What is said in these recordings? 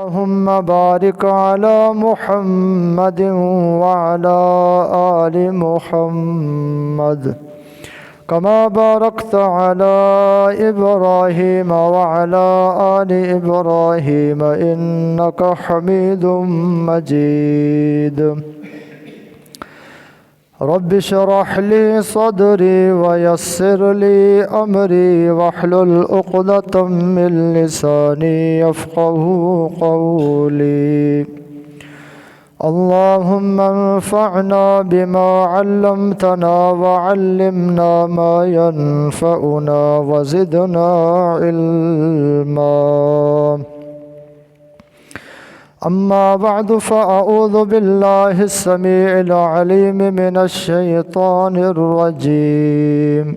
اللهم بارك على محمد وعلى آل محمد كما باركت على إبراهيم وعلى آل إبراهيم إنك حميد مجيد رب اشرح لي صدري ويسر لي أمري واحلل عقدة من لساني يفقهوا قولي اللهم انفعنا بما علمتنا وعلمنا ما ينفعنا وزدنا علما أما بعد فأعوذ بالله السميع العليم من الشيطان الرجيم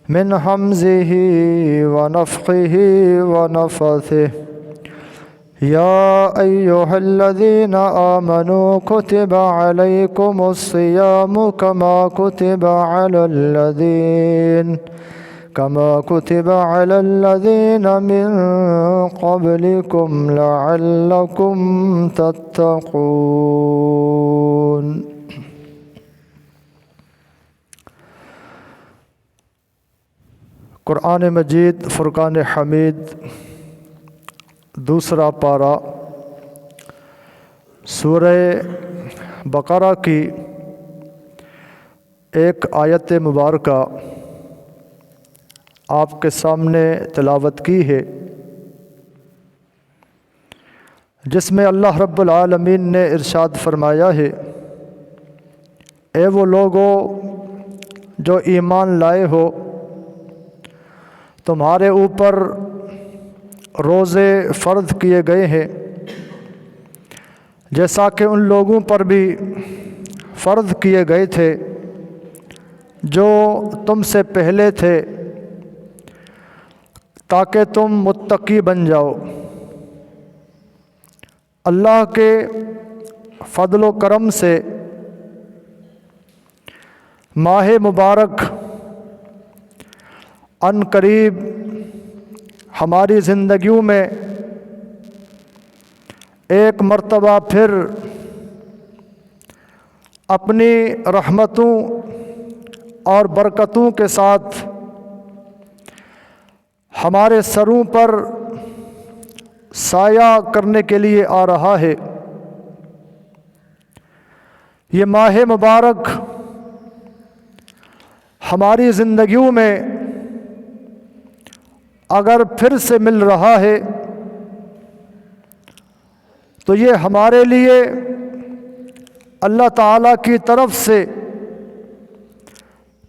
من همزه ونفخه ونفثه يا أيها الذين آمنوا كتب عليكم الصيام كما كتب على الذين من قبلكم لعلكم تتقون۔ قرآن مجید فرقان حمید دوسرا پارہ سورہ بقرہ کی ایک آیت مبارکہ آپ کے سامنے تلاوت کی ہے، جس میں اللہ رب العالمین نے ارشاد فرمایا ہے، اے وہ لوگو جو ایمان لائے ہو، تمہارے اوپر روزے فرض کیے گئے ہیں جیسا کہ ان لوگوں پر بھی فرض کیے گئے تھے جو تم سے پہلے تھے، تاکہ تم متقی بن جاؤ۔ اللہ کے فضل و کرم سے ماہ مبارک عن قریب ہماری زندگیوں میں ایک مرتبہ پھر اپنی رحمتوں اور برکتوں کے ساتھ ہمارے سروں پر سایہ کرنے کے لیے آ رہا ہے۔ یہ ماہ مبارک ہماری زندگیوں میں اگر پھر سے مل رہا ہے تو یہ ہمارے لیے اللہ تعالیٰ کی طرف سے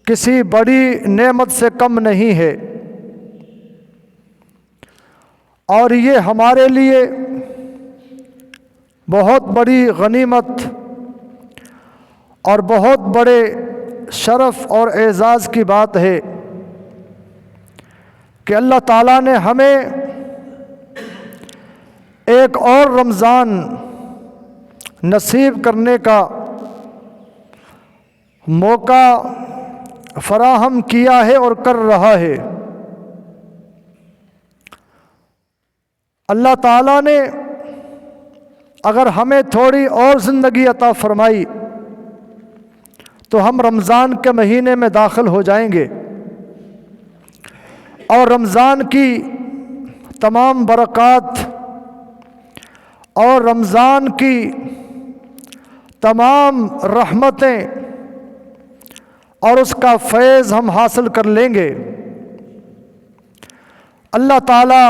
کسی بڑی نعمت سے کم نہیں ہے، اور یہ ہمارے لیے بہت بڑی غنیمت اور بہت بڑے شرف اور اعزاز کی بات ہے کہ اللہ تعالیٰ نے ہمیں ایک اور رمضان نصیب کرنے کا موقع فراہم کیا ہے اور کر رہا ہے۔ اللہ تعالیٰ نے اگر ہمیں تھوڑی اور زندگی عطا فرمائی تو ہم رمضان کے مہینے میں داخل ہو جائیں گے، اور رمضان کی تمام برکات اور رمضان کی تمام رحمتیں اور اس کا فیض ہم حاصل کر لیں گے۔ اللہ تعالیٰ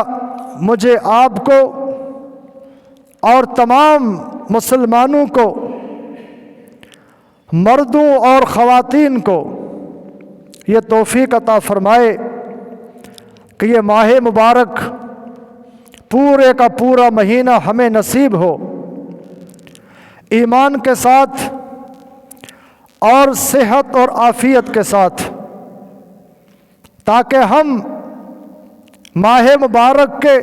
مجھے آپ کو اور تمام مسلمانوں کو، مردوں اور خواتین کو یہ توفیق عطا فرمائے کہ یہ ماہ مبارک پورے کا پورا مہینہ ہمیں نصیب ہو، ایمان کے ساتھ اور صحت اور عافیت کے ساتھ، تاکہ ہم ماہ مبارک کے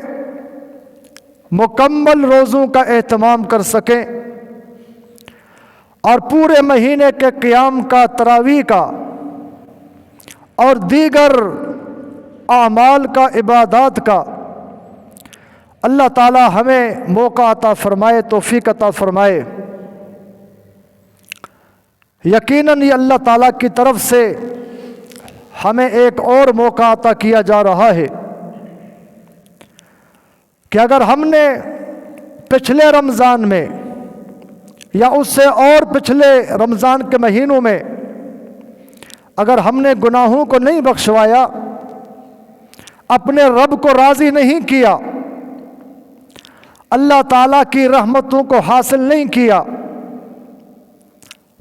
مکمل روزوں کا اہتمام کر سکیں اور پورے مہینے کے قیام کا، تراویح کا اور دیگر اعمال کا، عبادات کا اللہ تعالی ہمیں موقع عطا فرمائے، توفیق عطا فرمائے۔ یقیناً یہ اللہ تعالیٰ کی طرف سے ہمیں ایک اور موقع عطا کیا جا رہا ہے کہ اگر ہم نے پچھلے رمضان میں یا اس سے اور پچھلے رمضان کے مہینوں میں اگر ہم نے گناہوں کو نہیں بخشوایا، اپنے رب کو راضی نہیں کیا، اللہ تعالیٰ کی رحمتوں کو حاصل نہیں کیا،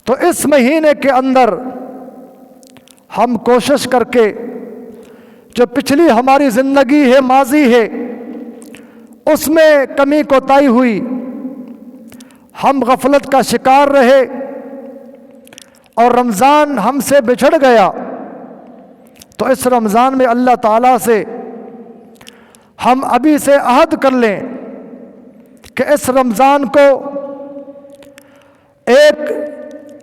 تو اس مہینے کے اندر ہم کوشش کر کے جو پچھلی ہماری زندگی ہے، ماضی ہے، اس میں کمی کوتاہی ہوئی، ہم غفلت کا شکار رہے اور رمضان ہم سے بچھڑ گیا، تو اس رمضان میں اللہ تعالیٰ سے ہم ابھی سے عہد کر لیں کہ اس رمضان کو ایک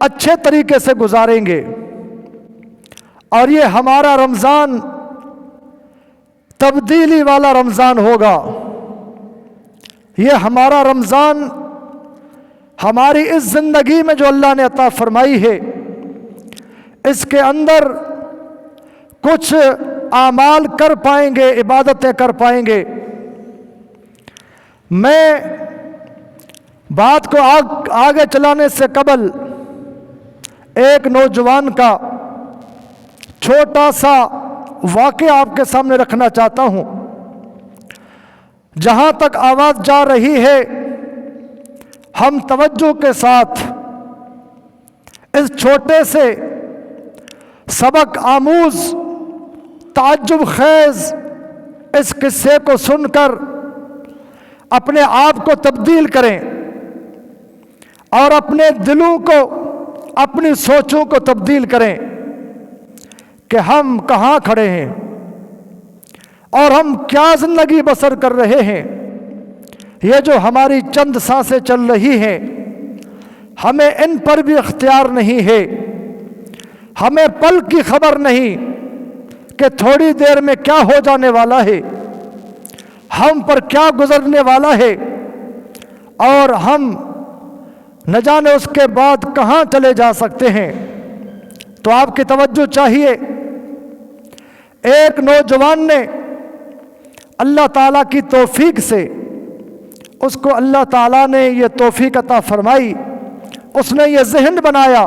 اچھے طریقے سے گزاریں گے، اور یہ ہمارا رمضان تبدیلی والا رمضان ہوگا۔ یہ ہمارا رمضان ہماری اس زندگی میں جو اللہ نے عطا فرمائی ہے، اس کے اندر کچھ اعمال کر پائیں گے، عبادتیں کر پائیں گے۔ میں بات کو آگے چلانے سے قبل ایک نوجوان کا چھوٹا سا واقعہ آپ کے سامنے رکھنا چاہتا ہوں۔ جہاں تک آواز جا رہی ہے، ہم توجہ کے ساتھ اس چھوٹے سے سبق آموز، تعجب خیز اس قصے کو سن کر اپنے آپ کو تبدیل کریں اور اپنے دلوں کو، اپنی سوچوں کو تبدیل کریں کہ ہم کہاں کھڑے ہیں اور ہم کیا زندگی بسر کر رہے ہیں۔ یہ جو ہماری چند سانسیں چل رہی ہیں، ہمیں ان پر بھی اختیار نہیں ہے، ہمیں پل کی خبر نہیں کہ تھوڑی دیر میں کیا ہو جانے والا ہے، ہم پر کیا گزرنے والا ہے، اور ہم نہ جانے اس کے بعد کہاں چلے جا سکتے ہیں۔ تو آپ کی توجہ چاہیے۔ ایک نوجوان نے اللہ تعالیٰ کی توفیق سے، اس کو اللہ تعالیٰ نے یہ توفیق عطا فرمائی، اس نے یہ ذہن بنایا،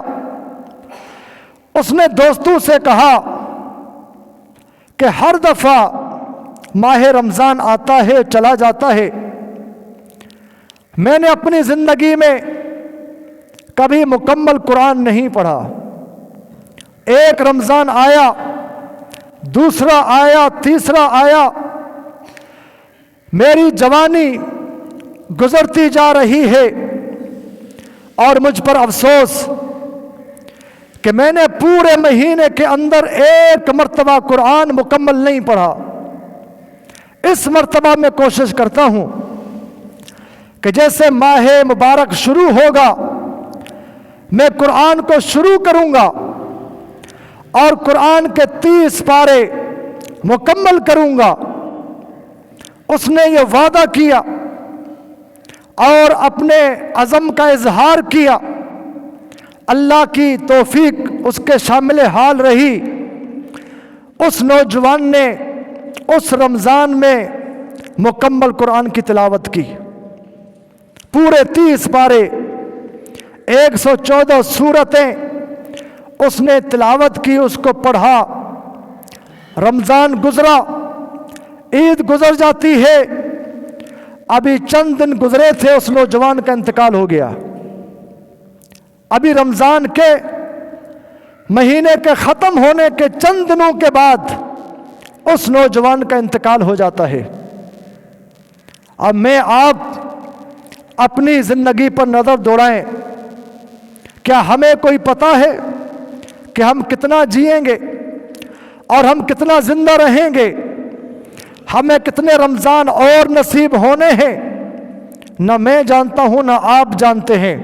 اس نے دوستوں سے کہا کہ ہر دفعہ ماہ رمضان آتا ہے، چلا جاتا ہے، میں نے اپنی زندگی میں کبھی مکمل قرآن نہیں پڑھا۔ ایک رمضان آیا، دوسرا آیا، تیسرا آیا، میری جوانی گزرتی جا رہی ہے اور مجھ پر افسوس کہ میں نے پورے مہینے کے اندر ایک مرتبہ قرآن مکمل نہیں پڑھا۔ اس مرتبہ میں کوشش کرتا ہوں کہ جیسے ماہ مبارک شروع ہوگا، میں قرآن کو شروع کروں گا اور قرآن کے 30 پارے مکمل کروں گا۔ اس نے یہ وعدہ کیا اور اپنے عزم کا اظہار کیا۔ اللہ کی توفیق اس کے شامل حال رہی، اس نوجوان نے اس رمضان میں مکمل قرآن کی تلاوت کی، پورے 30 پارے، 114 سورتیں اس نے تلاوت کی، اس کو پڑھا۔ رمضان گزرا، عید گزر جاتی ہے، ابھی چند دن گزرے تھے، اس نوجوان کا انتقال ہو گیا۔ ابھی رمضان کے مہینے کے ختم ہونے کے چند دنوں کے بعد اس نوجوان کا انتقال ہو جاتا ہے۔ اب میں آپ اپنی زندگی پر نظر دوڑائیں، کیا ہمیں کوئی پتہ ہے کہ ہم کتنا جئیں گے اور ہم کتنا زندہ رہیں گے؟ ہمیں کتنے رمضان اور نصیب ہونے ہیں؟ نہ میں جانتا ہوں، نہ آپ جانتے ہیں،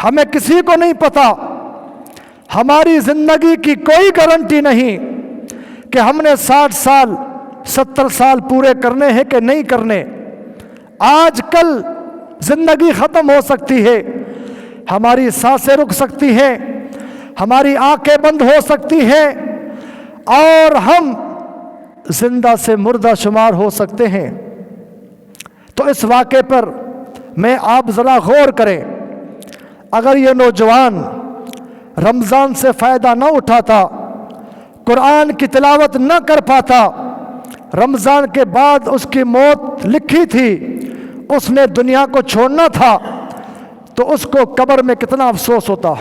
ہمیں کسی کو نہیں پتا۔ ہماری زندگی کی کوئی گارنٹی نہیں کہ ہم نے 60 سال 70 سال پورے کرنے ہیں کہ نہیں کرنے۔ آج کل زندگی ختم ہو سکتی ہے، ہماری سانسیں رک سکتی ہیں، ہماری آنکھیں بند ہو سکتی ہیں اور ہم زندہ سے مردہ شمار ہو سکتے ہیں۔ تو اس واقعے پر میں آپ ذرا غور کریں، اگر یہ نوجوان رمضان سے فائدہ نہ اٹھاتا، قرآن کی تلاوت نہ کر پاتا، رمضان کے بعد اس کی موت لکھی تھی، اس نے دنیا کو چھوڑنا تھا، تو اس کو قبر میں کتنا افسوس ہوتا،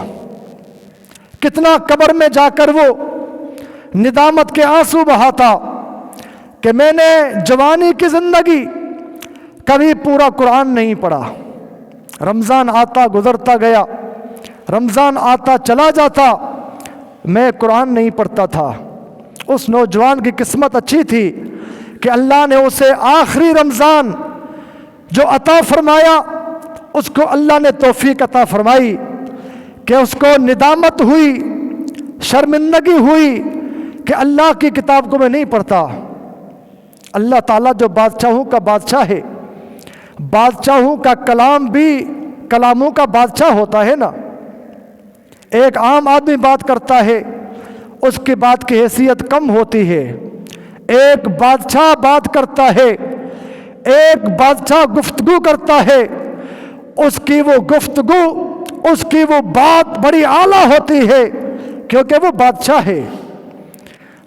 کتنا قبر میں جا کر وہ ندامت کے آنسو بہاتا کہ میں نے جوانی کی زندگی کبھی پورا قرآن نہیں پڑھا، رمضان آتا گزرتا گیا، رمضان آتا چلا جاتا، میں قرآن نہیں پڑھتا تھا۔ اس نوجوان کی قسمت اچھی تھی کہ اللہ نے اسے آخری رمضان جو عطا فرمایا، اس کو اللہ نے توفیق عطا فرمائی کہ اس کو ندامت ہوئی، شرمندگی ہوئی کہ اللہ کی کتاب کو میں نہیں پڑھتا۔ اللہ تعالیٰ جو بادشاہوں کا بادشاہ ہے، بادشاہوں کا کلام بھی کلاموں کا بادشاہ ہوتا ہے نا۔ ایک عام آدمی بات کرتا ہے، اس کی بات کی حیثیت کم ہوتی ہے، ایک بادشاہ بات کرتا ہے، ایک بادشاہ گفتگو کرتا ہے، اس کی وہ گفتگو، اس کی وہ بات بڑی اعلیٰ ہوتی ہے، کیونکہ وہ بادشاہ ہے۔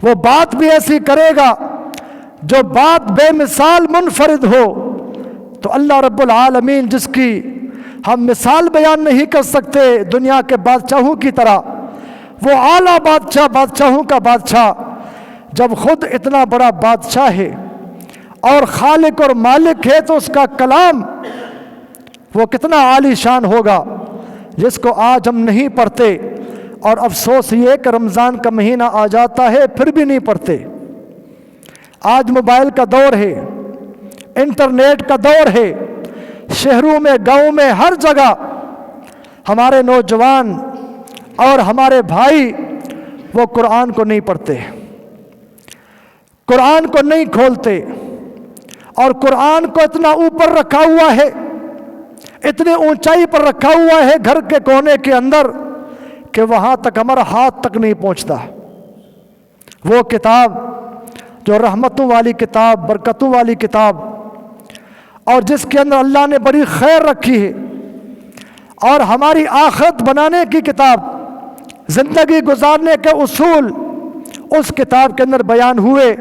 وہ بات بھی ایسی کرے گا جو بات بے مثال منفرد ہو۔ تو اللہ رب العالمین جس کی ہم مثال بیان نہیں کر سکتے دنیا کے بادشاہوں کی طرح، وہ اعلیٰ بادشاہ، بادشاہوں کا بادشاہ، جب خود اتنا بڑا بادشاہ ہے اور خالق اور مالک ہے، تو اس کا کلام وہ کتنا عالی شان ہوگا، جس کو آج ہم نہیں پڑھتے۔ اور افسوس یہ کہ رمضان کا مہینہ آ جاتا ہے پھر بھی نہیں پڑھتے۔ آج موبائل کا دور ہے، انٹرنیٹ کا دور ہے، شہروں میں، گاؤں میں، ہر جگہ ہمارے نوجوان اور ہمارے بھائی وہ قرآن کو نہیں پڑھتے، قرآن کو نہیں کھولتے، اور قرآن کو اتنا اوپر رکھا ہوا ہے، اتنی اونچائی پر رکھا ہوا ہے گھر کے کونے کے اندر کہ وہاں تک ہمارا ہاتھ تک نہیں پہنچتا۔ وہ کتاب جو رحمتوں والی کتاب، برکتوں والی کتاب، اور جس کے اندر اللہ نے بڑی خیر رکھی ہے، اور ہماری آخرت بنانے کی کتاب، زندگی گزارنے کے اصول اس کتاب کے اندر بیان ہوئے،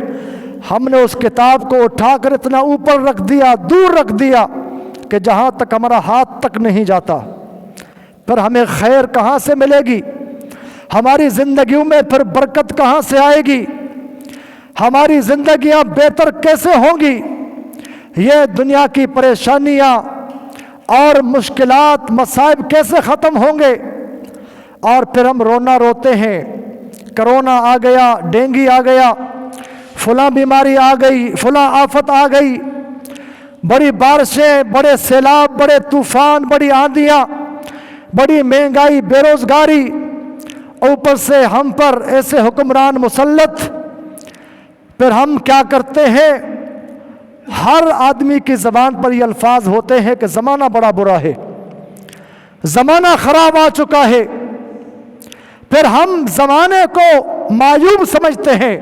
ہم نے اس کتاب کو اٹھا کر اتنا اوپر رکھ دیا، دور رکھ دیا کہ جہاں تک ہمارا ہاتھ تک نہیں جاتا۔ پھر ہمیں خیر کہاں سے ملے گی؟ ہماری زندگیوں میں پھر برکت کہاں سے آئے گی؟ ہماری زندگیاں بہتر کیسے ہوں گی؟ یہ دنیا کی پریشانیاں اور مشکلات، مصائب کیسے ختم ہوں گے؟ اور پھر ہم رونا روتے ہیں، کرونا آ گیا، ڈینگی آ گیا، فلاں بیماری آ گئی، فلاں آفت آ گئی، بڑی بارشیں، بڑے سیلاب، بڑے طوفان، بڑی آندھیاں، بڑی مہنگائی، بے روزگاری، اوپر سے ہم پر ایسے حکمران مسلط۔ پھر ہم کیا کرتے ہیں؟ ہر آدمی کی زبان پر یہ الفاظ ہوتے ہیں کہ زمانہ بڑا برا ہے، زمانہ خراب آ چکا ہے۔ پھر ہم زمانے کو معیوب سمجھتے ہیں،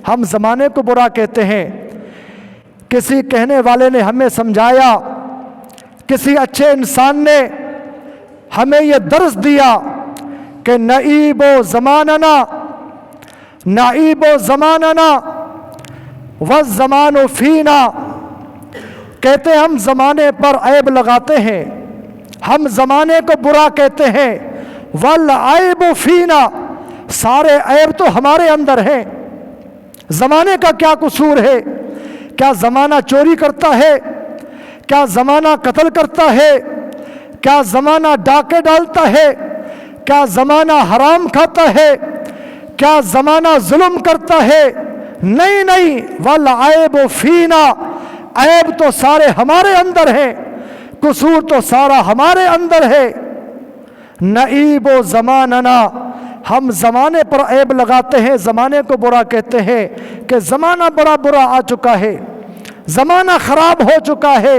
ہم زمانے کو برا کہتے ہیں۔ کسی کہنے والے نے ہمیں سمجھایا، کسی اچھے انسان نے ہمیں یہ درس دیا کہ نعیب و زماننا، نعیب و زماننا والزمان فینا، کہتے ہم زمانے پر عیب لگاتے ہیں، ہم زمانے کو برا کہتے ہیں، والعیب فینا، سارے عیب تو ہمارے اندر ہیں۔ زمانے کا کیا قصور ہے؟ کیا زمانہ چوری کرتا ہے؟ کیا زمانہ قتل کرتا ہے؟ کیا زمانہ ڈاکے ڈالتا ہے؟ کیا زمانہ حرام کھاتا ہے؟ کیا زمانہ ظلم کرتا ہے؟ نہیں نہیں، والعیب فینا، عیب تو سارے ہمارے اندر ہیں، قصور تو سارا ہمارے اندر ہے۔ نعیب و زماننا، ہم زمانے پر عیب لگاتے ہیں، زمانے کو برا کہتے ہیں کہ زمانہ بڑا برا آ چکا ہے، زمانہ خراب ہو چکا ہے،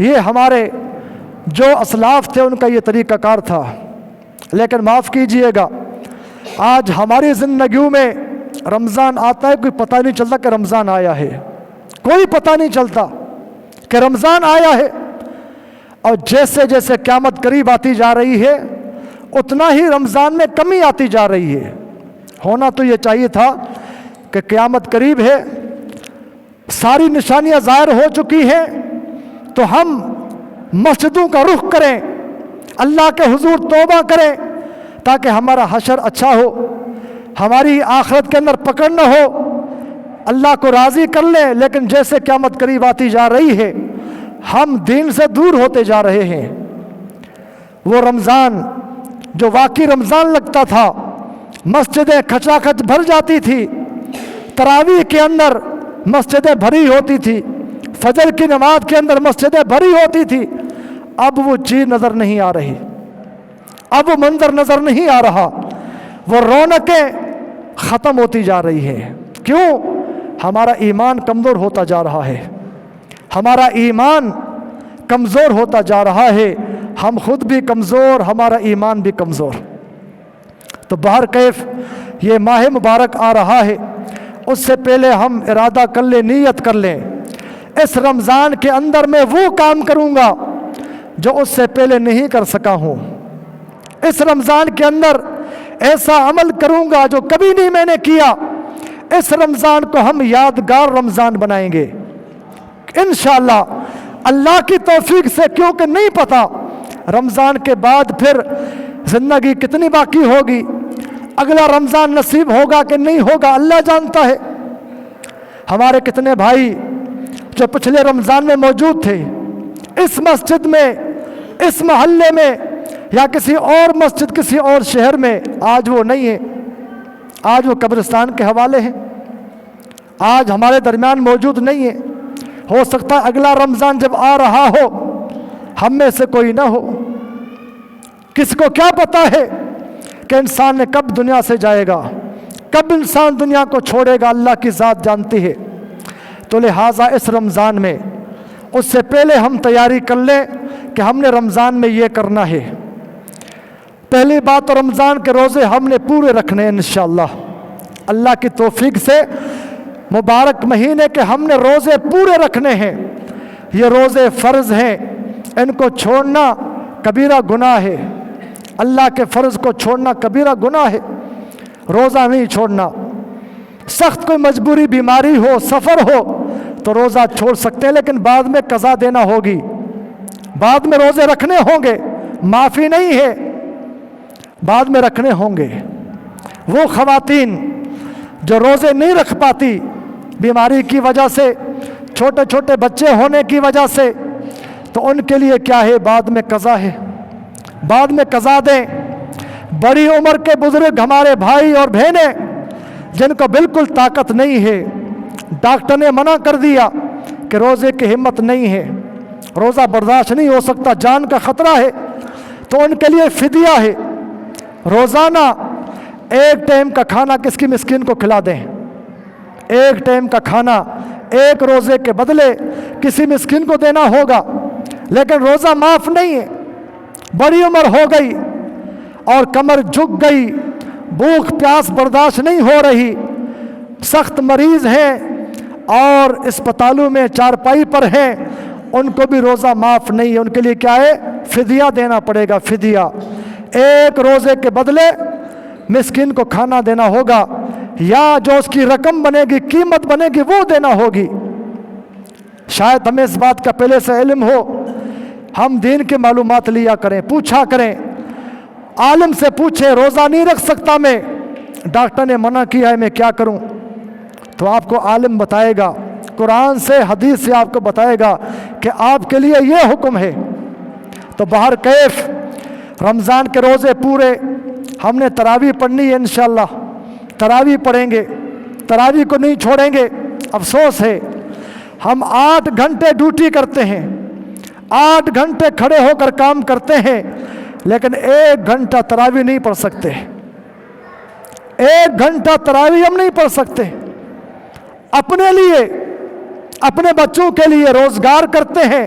یہ ہمارے جو اسلاف تھے ان کا یہ طریقہ کار تھا، لیکن معاف کیجئے گا آج ہماری زندگیوں میں رمضان آتا ہے، کوئی پتہ نہیں چلتا کہ رمضان آیا ہے، کوئی پتہ نہیں چلتا کہ رمضان آیا ہے۔ اور جیسے جیسے قیامت قریب آتی جا رہی ہے اتنا ہی رمضان میں کمی آتی جا رہی ہے۔ ہونا تو یہ چاہیے تھا کہ قیامت قریب ہے، ساری نشانیاں ظاہر ہو چکی ہیں، تو ہم مسجدوں کا رخ کریں، اللہ کے حضور توبہ کریں، تاکہ ہمارا حشر اچھا ہو، ہماری آخرت کے اندر پکڑ نہ ہو، اللہ کو راضی کر لیں۔ لیکن جیسے قیامت قریب آتی جا رہی ہے ہم دین سے دور ہوتے جا رہے ہیں۔ وہ رمضان جو واقعی رمضان لگتا تھا، مسجدیں کھچا کھچ بھر جاتی تھی، تراویح کے اندر مسجدیں بھری ہوتی تھی، فجر کی نماز کے اندر مسجدیں بھری ہوتی تھی، اب وہ چیز نظر نہیں آ رہی، اب وہ منظر نظر نہیں آ رہا، وہ رونقیں ختم ہوتی جا رہی ہیں۔ کیوں؟ ہمارا ایمان کمزور ہوتا جا رہا ہے، ہمارا ایمان کمزور ہوتا جا رہا ہے، ہم خود بھی کمزور، ہمارا ایمان بھی کمزور۔ تو بہر کیف یہ ماہ مبارک آ رہا ہے، اس سے پہلے ہم ارادہ کر لیں، نیت کر لیں، اس رمضان کے اندر میں وہ کام کروں گا جو اس سے پہلے نہیں کر سکا ہوں، اس رمضان کے اندر ایسا عمل کروں گا جو کبھی نہیں میں نے کیا۔ اس رمضان کو ہم یادگار رمضان بنائیں گے انشاءاللہ اللہ کی توفیق سے، کیونکہ نہیں پتا رمضان کے بعد پھر زندگی کتنی باقی ہوگی، اگلا رمضان نصیب ہوگا کہ نہیں ہوگا اللہ جانتا ہے۔ ہمارے کتنے بھائی جو پچھلے رمضان میں موجود تھے، اس مسجد میں، اس محلے میں، یا کسی اور مسجد کسی اور شہر میں، آج وہ نہیں ہے، آج وہ قبرستان کے حوالے ہیں، آج ہمارے درمیان موجود نہیں ہے۔ ہو سکتا ہے اگلا رمضان جب آ رہا ہو ہم میں سے کوئی نہ ہو، کس کو کیا پتا ہے کہ انسان نے کب دنیا سے جائے گا، کب انسان دنیا کو چھوڑے گا، اللہ کی ذات جانتی ہے۔ تو لہٰذا اس رمضان میں اس سے پہلے ہم تیاری کر لیں کہ ہم نے رمضان میں یہ کرنا ہے۔ پہلی بات تو رمضان کے روزے ہم نے پورے رکھنے انشاءاللہ، اللہ کی توفیق سے مبارک مہینے کے ہم نے روزے پورے رکھنے ہیں۔ یہ روزے فرض ہیں، ان کو چھوڑنا کبیرہ گناہ ہے، اللہ کے فرض کو چھوڑنا کبیرہ گناہ ہے۔ روزہ نہیں چھوڑنا، سخت کوئی مجبوری بیماری ہو، سفر ہو تو روزہ چھوڑ سکتے ہیں، لیکن بعد میں قضا دینا ہوگی، بعد میں روزے رکھنے ہوں گے، معافی نہیں ہے، بعد میں رکھنے ہوں گے۔ وہ خواتین جو روزے نہیں رکھ پاتی بیماری کی وجہ سے، چھوٹے چھوٹے بچے ہونے کی وجہ سے، تو ان کے لیے کیا ہے، بعد میں قضا ہے، بعد میں قضا دیں۔ بڑی عمر کے بزرگ ہمارے بھائی اور بہنیں جن کو بالکل طاقت نہیں ہے، ڈاکٹر نے منع کر دیا کہ روزے کی ہمت نہیں ہے، روزہ برداشت نہیں ہو سکتا، جان کا خطرہ ہے، تو ان کے لیے فدیہ ہے، روزانہ ایک ٹائم کا کھانا کس کی مسکین کو کھلا دیں، ایک ٹائم کا کھانا ایک روزے کے بدلے کسی مسکین کو دینا ہوگا۔ لیکن روزہ معاف نہیں ہے، بڑی عمر ہو گئی اور کمر جھک گئی، بھوک پیاس برداشت نہیں ہو رہی، سخت مریض ہیں اور اسپتالوں میں چارپائی پر ہیں، ان کو بھی روزہ معاف نہیں ہے، ان کے لیے کیا ہے، فدیہ دینا پڑے گا، فدیہ۔ ایک روزے کے بدلے مسکین کو کھانا دینا ہوگا، یا جو اس کی رقم بنے گی، قیمت بنے گی، وہ دینا ہوگی۔ شاید ہمیں اس بات کا پہلے سے علم ہو، ہم دین کے معلومات لیا کریں، پوچھا کریں، عالم سے پوچھیں، روزہ نہیں رکھ سکتا میں، ڈاکٹر نے منع کیا ہے، میں کیا کروں؟ تو آپ کو عالم بتائے گا، قرآن سے حدیث سے آپ کو بتائے گا کہ آپ کے لیے یہ حکم ہے۔ تو بہر کیف رمضان کے روزے پورے ہم نے تراویح پڑھنی ہے انشاءاللہ، تراویح پڑھیں گے، تراویح کو نہیں چھوڑیں گے۔ افسوس ہے ہم 8 گھنٹے ڈیوٹی کرتے ہیں، 8 گھنٹے کھڑے ہو کر کام کرتے ہیں، لیکن 1 گھنٹہ تراویح نہیں پڑھ سکتے، 1 گھنٹہ تراویح ہم نہیں پڑھ سکتے۔ اپنے لیے، اپنے بچوں کے لیے روزگار کرتے ہیں،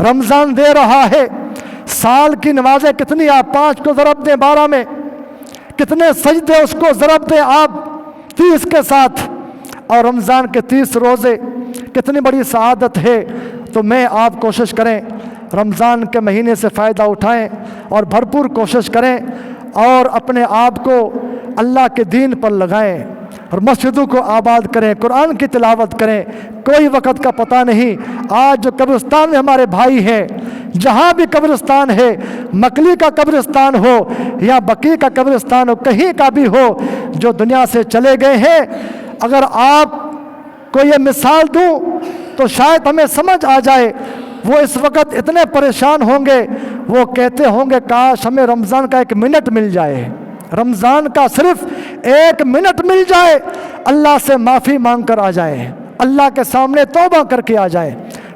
رمضان دے رہا ہے، سال کی نمازیں کتنی آپ 5 کو ضرب دیں 12 میں، کتنے سجدے اس کو ضرب دیں آپ 30 کے ساتھ، اور رمضان کے 30 روزے کتنی بڑی سعادت ہے۔ تو میں آپ کوشش کریں رمضان کے مہینے سے فائدہ اٹھائیں اور بھرپور کوشش کریں اور اپنے آپ کو اللہ کے دین پر لگائیں اور مسجدوں کو آباد کریں، قرآن کی تلاوت کریں۔ کوئی وقت کا پتہ نہیں، آج جو قبرستان میں ہمارے بھائی ہیں، جہاں بھی قبرستان ہے، مکلی کا قبرستان ہو یا بقیع کا قبرستان ہو، کہیں کا بھی ہو، جو دنیا سے چلے گئے ہیں، اگر آپ کو یہ مثال دوں تو شاید ہمیں سمجھ آ جائے۔ وہ اس وقت اتنے پریشان ہوں گے، وہ کہتے ہوں گے کاش ہمیں رمضان کا 1 منٹ مل جائے، رمضان کا صرف 1 منٹ مل جائے، اللہ سے معافی مانگ کر آ جائیں، اللہ کے سامنے توبہ کر کے آ جائیں۔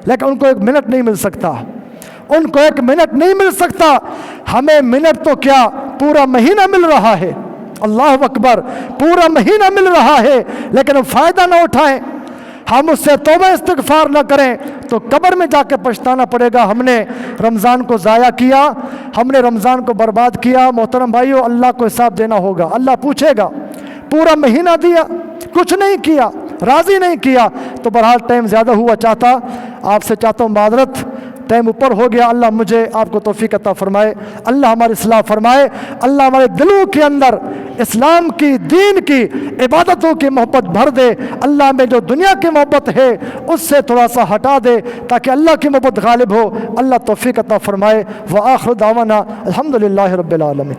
لیکن ان کو 1 منٹ نہیں مل سکتا، ان کو 1 منٹ نہیں مل سکتا۔ ہمیں منٹ تو کیا، پورا مہینہ مل رہا ہے، اللہ اکبر، پورا مہینہ مل رہا ہے، لیکن ہم فائدہ نہ اٹھائیں، ہم اس سے توبہ استغفار نہ کریں تو قبر میں جا کے پچھتانا پڑے گا۔ ہم نے رمضان کو ضائع کیا، ہم نے رمضان کو برباد کیا۔ محترم بھائیو، اللہ کو حساب دینا ہوگا، اللہ پوچھے گا پورا مہینہ دیا، کچھ نہیں کیا، راضی نہیں کیا۔ تو بہرحال ٹائم زیادہ ہوا چاہتا، آپ سے چاہتا ہوں معذرت، ٹائم اوپر ہو گیا۔ اللہ مجھے آپ کو توفیق عطا فرمائے، اللہ ہماری اصلاح فرمائے، اللہ ہمارے دلوں کے اندر اسلام کی، دین کی، عبادتوں کی محبت بھر دے۔ اللہ میں جو دنیا کی محبت ہے اس سے تھوڑا سا ہٹا دے تاکہ اللہ کی محبت غالب ہو۔ اللہ توفیق عطا فرمائے۔ وآخر دعوانا الحمدللہ رب العالمین۔